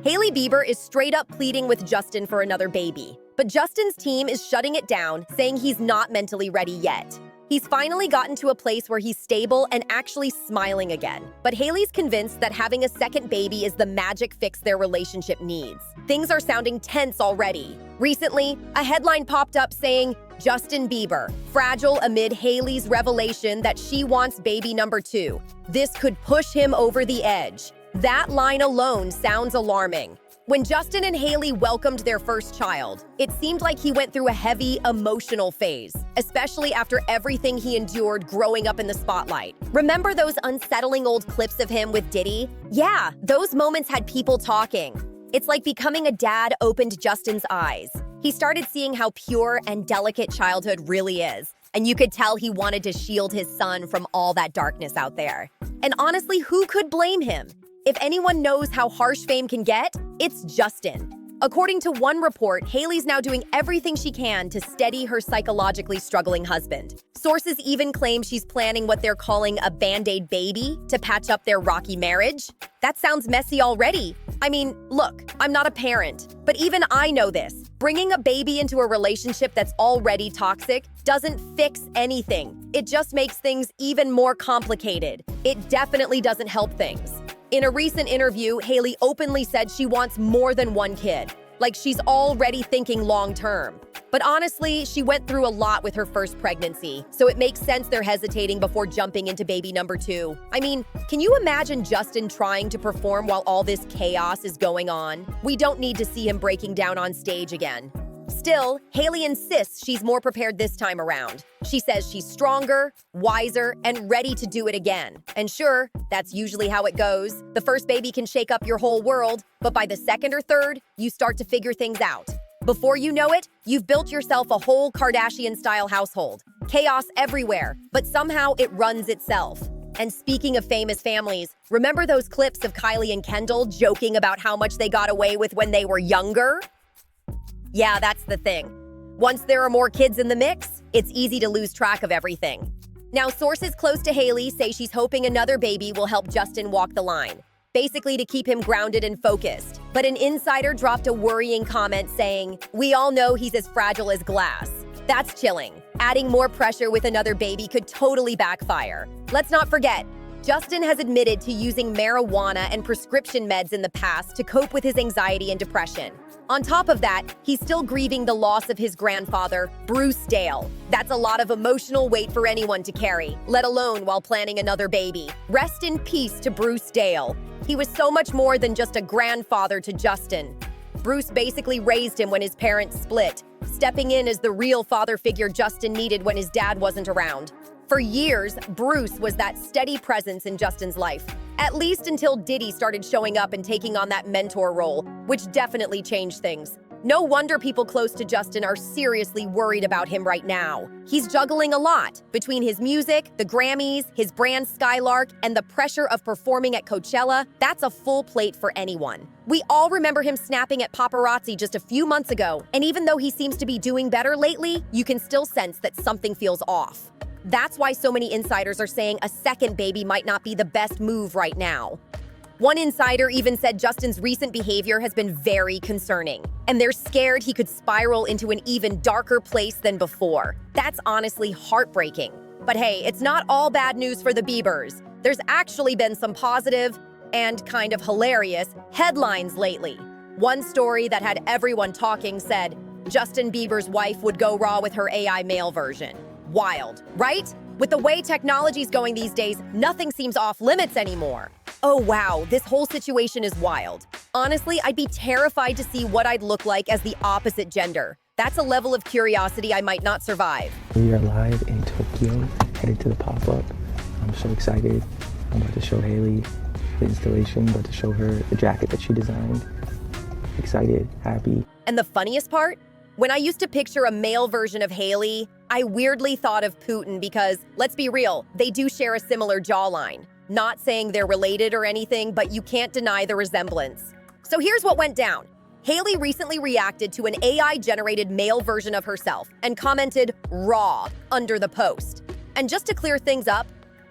Hailey Bieber is straight up pleading with Justin for another baby. But Justin's team is shutting it down, saying he's not mentally ready yet. He's finally gotten to a place where he's stable and actually smiling again. But Hailey's convinced that having a second baby is the magic fix their relationship needs. Things are sounding tense already. Recently, a headline popped up saying, Justin Bieber, fragile amid Hailey's revelation that she wants baby number 2. This could push him over the edge. That line alone sounds alarming. When Justin and Hailey welcomed their first child, it seemed like he went through a heavy emotional phase, especially after everything he endured growing up in the spotlight. Remember those unsettling old clips of him with Diddy? Yeah, those moments had people talking. It's like becoming a dad opened Justin's eyes. He started seeing how pure and delicate childhood really is, and you could tell he wanted to shield his son from all that darkness out there. And honestly, who could blame him? If anyone knows how harsh fame can get, it's Justin. According to one report, Hailey's now doing everything she can to steady her psychologically struggling husband. Sources even claim she's planning what they're calling a Band-Aid baby to patch up their rocky marriage. That sounds messy already. I mean, look, I'm not a parent, but even I know this. Bringing a baby into a relationship that's already toxic doesn't fix anything. It just makes things even more complicated. It definitely doesn't help things. In a recent interview, Hailey openly said she wants more than one kid, like she's already thinking long-term. But honestly, she went through a lot with her first pregnancy, so it makes sense they're hesitating before jumping into baby number 2. I mean, can you imagine Justin trying to perform while all this chaos is going on? We don't need to see him breaking down on stage again. Still, Hailey insists she's more prepared this time around. She says she's stronger, wiser, and ready to do it again. And sure, that's usually how it goes. The first baby can shake up your whole world, but by the second or third, you start to figure things out. Before you know it, you've built yourself a whole Kardashian-style household. Chaos everywhere, but somehow it runs itself. And speaking of famous families, remember those clips of Kylie and Kendall joking about how much they got away with when they were younger? Yeah, that's the thing. Once there are more kids in the mix, it's easy to lose track of everything. Now, sources close to Hailey say she's hoping another baby will help Justin walk the line, basically to keep him grounded and focused. But an insider dropped a worrying comment saying, "We all know he's as fragile as glass." That's chilling. Adding more pressure with another baby could totally backfire. Let's not forget, Justin has admitted to using marijuana and prescription meds in the past to cope with his anxiety and depression. On top of that, he's still grieving the loss of his grandfather, Bruce Dale. That's a lot of emotional weight for anyone to carry, let alone while planning another baby. Rest in peace to Bruce Dale. He was so much more than just a grandfather to Justin. Bruce basically raised him when his parents split, stepping in as the real father figure Justin needed when his dad wasn't around. For years, Bruce was that steady presence in Justin's life, at least until Diddy started showing up and taking on that mentor role, which definitely changed things. No wonder people close to Justin are seriously worried about him right now. He's juggling a lot between his music, the Grammys, his brand Skylark, and the pressure of performing at Coachella. That's a full plate for anyone. We all remember him snapping at paparazzi just a few months ago, and even though he seems to be doing better lately, you can still sense that something feels off. That's why so many insiders are saying a second baby might not be the best move right now. One insider even said Justin's recent behavior has been very concerning, and they're scared he could spiral into an even darker place than before. That's honestly heartbreaking. But hey, it's not all bad news for the Biebers. There's actually been some positive and kind of hilarious headlines lately. One story that had everyone talking said, Justin Bieber's wife would go raw with her AI male version. Wild, right? With the way technology's going these days, nothing seems off limits anymore. Oh wow, this whole situation is wild. Honestly, I'd be terrified to see what I'd look like as the opposite gender. That's a level of curiosity I might not survive. We are live in Tokyo, headed to the pop-up. I'm so excited. I'm about to show Hailey the installation, about to show her the jacket that she designed. Excited, happy. And the funniest part? When I used to picture a male version of Hailey, I weirdly thought of Putin because, let's be real, they do share a similar jawline. Not saying they're related or anything, but you can't deny the resemblance. So here's what went down. Hailey recently reacted to an AI-generated male version of herself and commented "raw" under the post. And just to clear things up,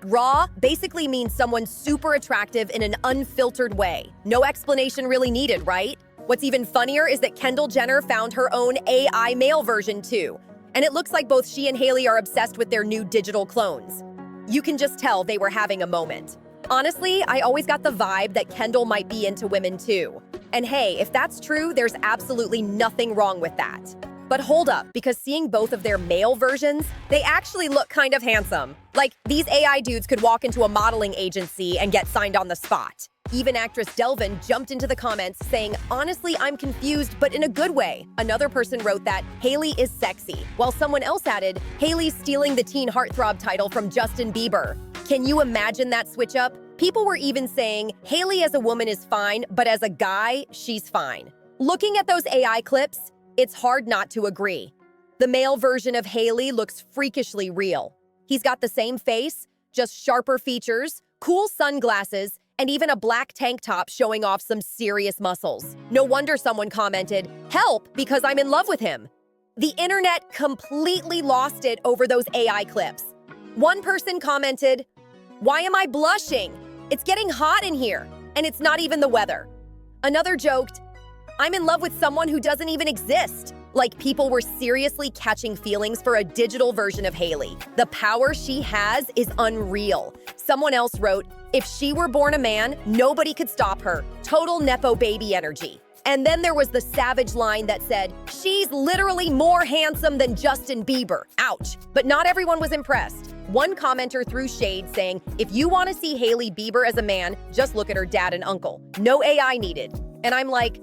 Raw basically means someone super attractive in an unfiltered way. No explanation really needed, right? What's even funnier is that Kendall Jenner found her own AI male version too. And it looks like both she and Hailey are obsessed with their new digital clones. You can just tell they were having a moment. Honestly, I always got the vibe that Kendall might be into women too. And hey, if that's true, there's absolutely nothing wrong with that. But hold up, because seeing both of their male versions, they actually look kind of handsome. Like, these AI dudes could walk into a modeling agency and get signed on the spot. Even actress Delvin jumped into the comments saying, honestly, I'm confused, but in a good way. Another person wrote that Hailey is sexy, while someone else added, Hailey's stealing the teen heartthrob title from Justin Bieber. Can you imagine that switch up? People were even saying, Hailey as a woman is fine, but as a guy, she's fine. Looking at those AI clips, it's hard not to agree. The male version of Hailey looks freakishly real. He's got the same face, just sharper features, cool sunglasses, and even a black tank top showing off some serious muscles. No wonder someone commented, help, because I'm in love with him. The internet completely lost it over those AI clips. One person commented, why am I blushing? It's getting hot in here, and it's not even the weather. Another joked, I'm in love with someone who doesn't even exist. Like, people were seriously catching feelings for a digital version of Hailey. The power she has is unreal. Someone else wrote, if she were born a man, nobody could stop her. Total Nepo baby energy. And then there was the savage line that said, she's literally more handsome than Justin Bieber. Ouch. But not everyone was impressed. One commenter threw shade saying, if you want to see Hailey Bieber as a man, just look at her dad and uncle. No AI needed. And I'm like,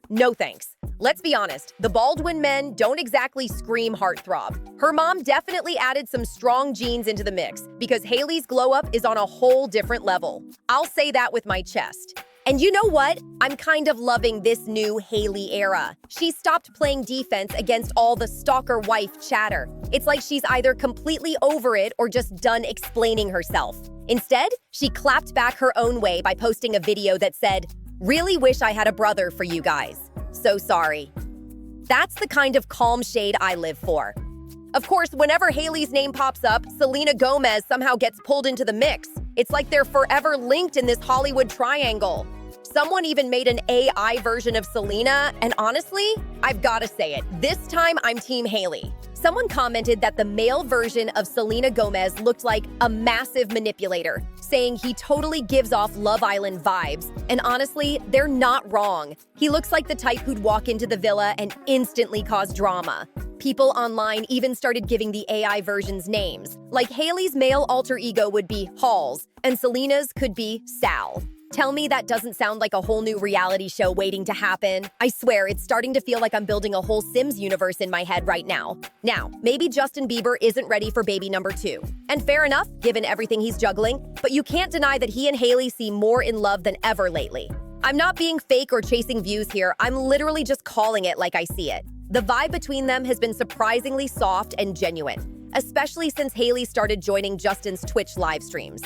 no thanks. Let's be honest, the Baldwin men don't exactly scream heartthrob. Her mom definitely added some strong genes into the mix because Hailey's glow up is on a whole different level. I'll say that with my chest. And you know what? I'm kind of loving this new Hailey era. She stopped playing defense against all the stalker wife chatter. It's like she's either completely over it or just done explaining herself. Instead, she clapped back her own way by posting a video that said, really wish I had a brother for you guys. So sorry. That's the kind of calm shade I live for. Of course, whenever Hailey's name pops up, Selena Gomez somehow gets pulled into the mix. It's like they're forever linked in this Hollywood triangle. Someone even made an AI version of Selena, and honestly, I've got to say it, this time I'm Team Hailey. Someone commented that the male version of Selena Gomez looked like a massive manipulator, saying he totally gives off Love Island vibes. And honestly, they're not wrong. He looks like the type who'd walk into the villa and instantly cause drama. People online even started giving the AI versions names. Like Hailey's male alter ego would be Halls, and Selena's could be Sal. Tell me that doesn't sound like a whole new reality show waiting to happen. I swear, it's starting to feel like I'm building a whole Sims universe in my head right now. Now, maybe Justin Bieber isn't ready for baby number 2. And fair enough, given everything he's juggling, but you can't deny that he and Hailey seem more in love than ever lately. I'm not being fake or chasing views here, I'm literally just calling it like I see it. The vibe between them has been surprisingly soft and genuine, especially since Hailey started joining Justin's Twitch live streams.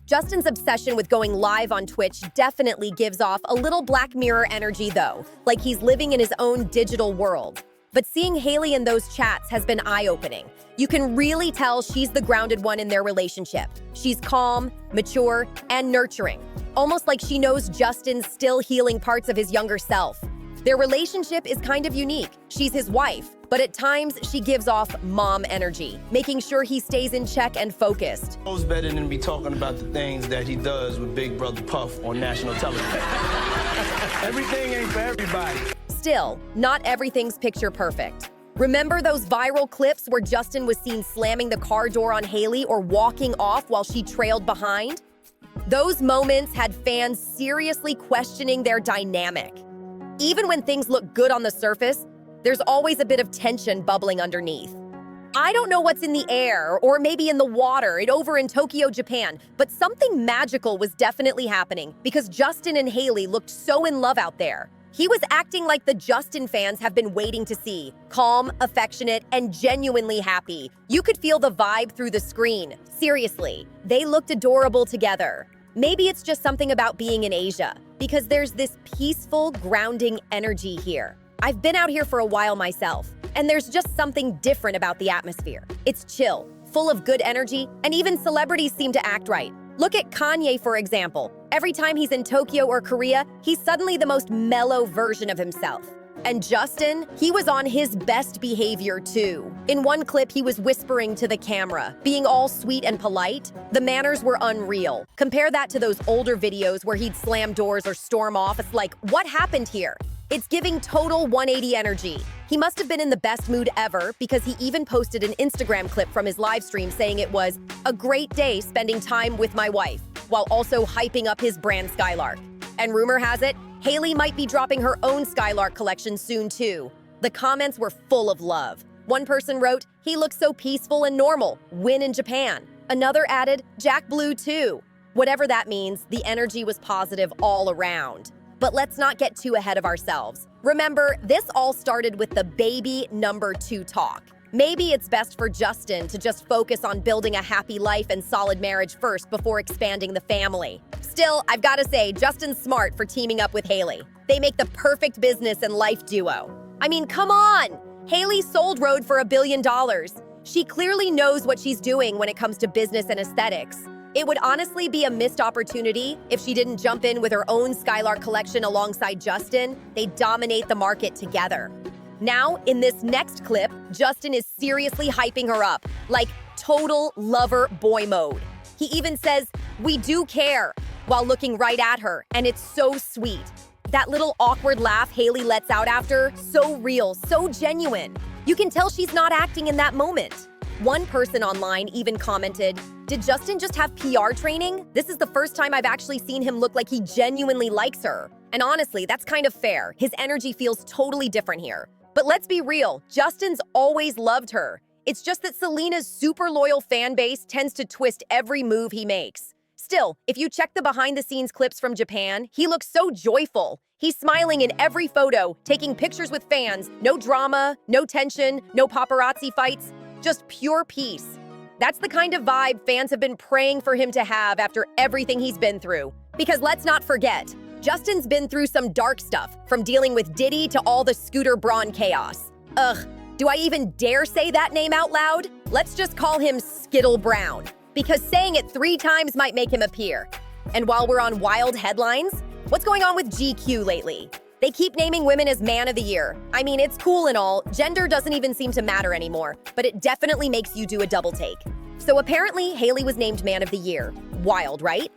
Justin's obsession with going live on Twitch definitely gives off a little Black Mirror energy though, like he's living in his own digital world. But seeing Hailey in those chats has been eye-opening. You can really tell she's the grounded one in their relationship. She's calm, mature, and nurturing, almost like she knows Justin's still healing parts of his younger self. Their relationship is kind of unique. She's his wife, but at times she gives off mom energy, making sure he stays in check and focused. Knows better than to be talking about the things that he does with Big Brother Puff on national television. Everything ain't for everybody. Still, not everything's picture perfect. Remember those viral clips where Justin was seen slamming the car door on Hailey or walking off while she trailed behind? Those moments had fans seriously questioning their dynamic. Even when things look good on the surface, there's always a bit of tension bubbling underneath. I don't know what's in the air or maybe in the water over in Tokyo, Japan, but something magical was definitely happening because Justin and Hailey looked so in love out there. He was acting like the Justin fans have been waiting to see, calm, affectionate, and genuinely happy. You could feel the vibe through the screen. Seriously, they looked adorable together. Maybe it's just something about being in Asia, because there's this peaceful, grounding energy here. I've been out here for a while myself, and there's just something different about the atmosphere. It's chill, full of good energy, and even celebrities seem to act right. Look at Kanye, for example. Every time he's in Tokyo or Korea, he's suddenly the most mellow version of himself. And Justin, he was on his best behavior too. In one clip, he was whispering to the camera, being all sweet and polite. The manners were unreal. Compare that to those older videos where he'd slam doors or storm off. It's like, what happened here? It's giving total 180 energy. He must have been in the best mood ever because he even posted an Instagram clip from his live stream saying it was a great day spending time with my wife, while also hyping up his brand Skylark. And rumor has it, Hailey might be dropping her own Skylark collection soon too. The comments were full of love. One person wrote, "He looks so peaceful and normal. Win in Japan." Another added, "Jack Blue too." Whatever that means, the energy was positive all around. But let's not get too ahead of ourselves. Remember, this all started with the baby number 2 talk. Maybe it's best for Justin to just focus on building a happy life and solid marriage first before expanding the family. Still, I've got to say, Justin's smart for teaming up with Hailey. They make the perfect business and life duo. I mean, come on! Hailey sold Rhode for $1 billion. She clearly knows what she's doing when it comes to business and aesthetics. It would honestly be a missed opportunity if she didn't jump in with her own Skylark collection alongside Justin. They'd dominate the market together. Now, in this next clip, Justin is seriously hyping her up, like total lover boy mode. He even says, "We do care," while looking right at her, and it's so sweet. That little awkward laugh Hailey lets out after, so real, so genuine. You can tell she's not acting in that moment. One person online even commented, "Did Justin just have PR training? This is the first time I've actually seen him look like he genuinely likes her." And honestly, that's kind of fair. His energy feels totally different here. But let's be real, Justin's always loved her. It's just that Selena's super loyal fan base tends to twist every move he makes. Still, if you check the behind-the-scenes clips from Japan, he looks so joyful. He's smiling in every photo, taking pictures with fans. No drama, no tension, no paparazzi fights, just pure peace. That's the kind of vibe fans have been praying for him to have after everything he's been through. Because let's not forget, Justin's been through some dark stuff, from dealing with Diddy to all the Scooter Braun chaos. Ugh, do I even dare say that name out loud? Let's just call him Skittle Brown, because saying it 3 times might make him appear. And while we're on wild headlines, what's going on with GQ lately? They keep naming women as Man of the Year. I mean, it's cool and all, gender doesn't even seem to matter anymore, but it definitely makes you do a double take. So apparently, Hailey was named Man of the Year. Wild, right?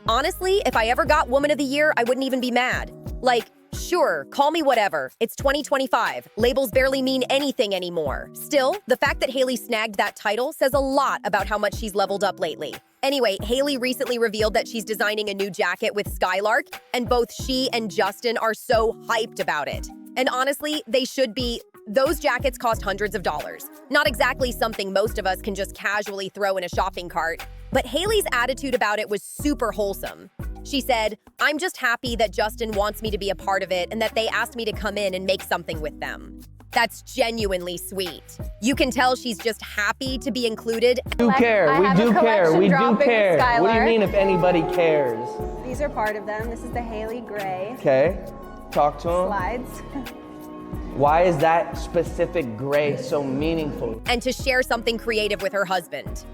Honestly, if I ever got Woman of the Year, I wouldn't even be mad. Like, sure, call me whatever. It's 2025. Labels barely mean anything anymore. Still, the fact that Hailey snagged that title says a lot about how much she's leveled up lately. Anyway, Hailey recently revealed that she's designing a new jacket with Skylark, and both she and Justin are so hyped about it. And honestly, they should be. Those jackets cost hundreds of dollars. Not exactly something most of us can just casually throw in a shopping cart. But Hailey's attitude about it was super wholesome. She said, "I'm just happy that Justin wants me to be a part of it and that they asked me to come in and make something with them." That's genuinely sweet. You can tell she's just happy to be included. We do care. We do care. We do care. What do you mean if anybody cares? These are part of them. This is the Hailey Gray Okay. Talk to him. slides. Why is that specific gray so meaningful? And to share something creative with her husband.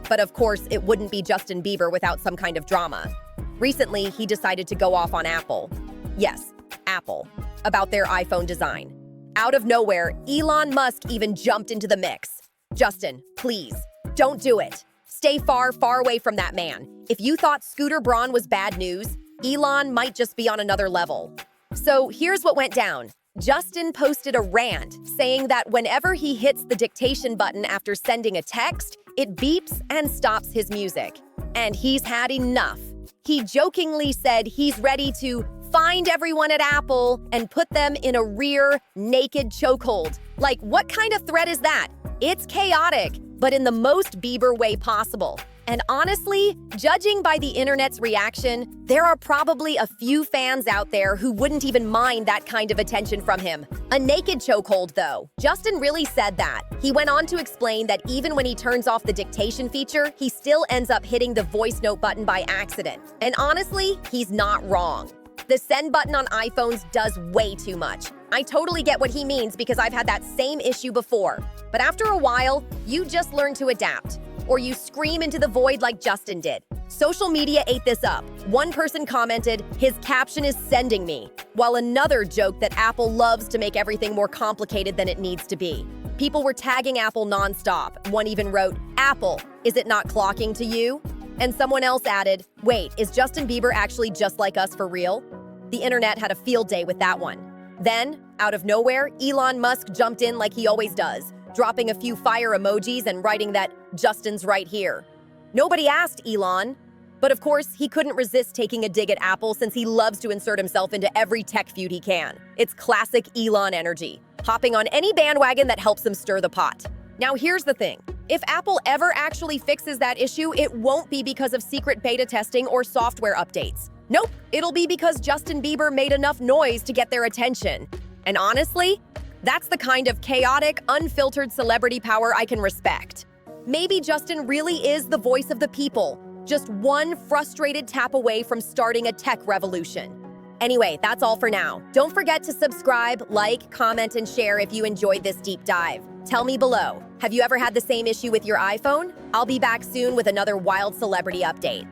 But of course, it wouldn't be Justin Bieber without some kind of drama. Recently, he decided to go off on Apple. Yes, Apple. About their iPhone design. Out of nowhere, Elon Musk even jumped into the mix. Justin, please, don't do it. Stay far, far away from that man. If you thought Scooter Braun was bad news, Elon might just be on another level. So here's what went down. Justin posted a rant saying that whenever he hits the dictation button after sending a text, it beeps and stops his music. And he's had enough. He jokingly said he's ready to find everyone at Apple and put them in a rear naked chokehold. Like, what kind of threat is that? It's chaotic, but in the most Bieber way possible. And honestly, judging by the internet's reaction, there are probably a few fans out there who wouldn't even mind that kind of attention from him. A naked chokehold, though. Justin really said that. He went on to explain that even when he turns off the dictation feature, he still ends up hitting the voice note button by accident. And honestly, he's not wrong. The send button on iPhones does way too much. I totally get what he means because I've had that same issue before. But after a while, you just learn to adapt. or you scream into the void like Justin did. Social media ate this up. One person commented, "His caption is sending me," while another joked that Apple loves to make everything more complicated than it needs to be. People were tagging Apple nonstop. One even wrote, "Apple, is it not clocking to you?" And someone else added, "Wait, is Justin Bieber actually just like us for real?" The internet had a field day with that one. Then, out of nowhere, Elon Musk jumped in like he always does, dropping a few fire emojis and writing that Justin's right here. Nobody asked Elon, but of course, he couldn't resist taking a dig at Apple since he loves to insert himself into every tech feud he can. It's classic Elon energy, hopping on any bandwagon that helps him stir the pot. Now here's the thing. If Apple ever actually fixes that issue, it won't be because of secret beta testing or software updates. Nope, it'll be because Justin Bieber made enough noise to get their attention. And honestly, that's the kind of chaotic, unfiltered celebrity power I can respect. Maybe Justin really is the voice of the people, just one frustrated tap away from starting a tech revolution. Anyway, that's all for now. Don't forget to subscribe, like, comment, and share if you enjoyed this deep dive. Tell me below, have you ever had the same issue with your iPhone? I'll be back soon with another wild celebrity update.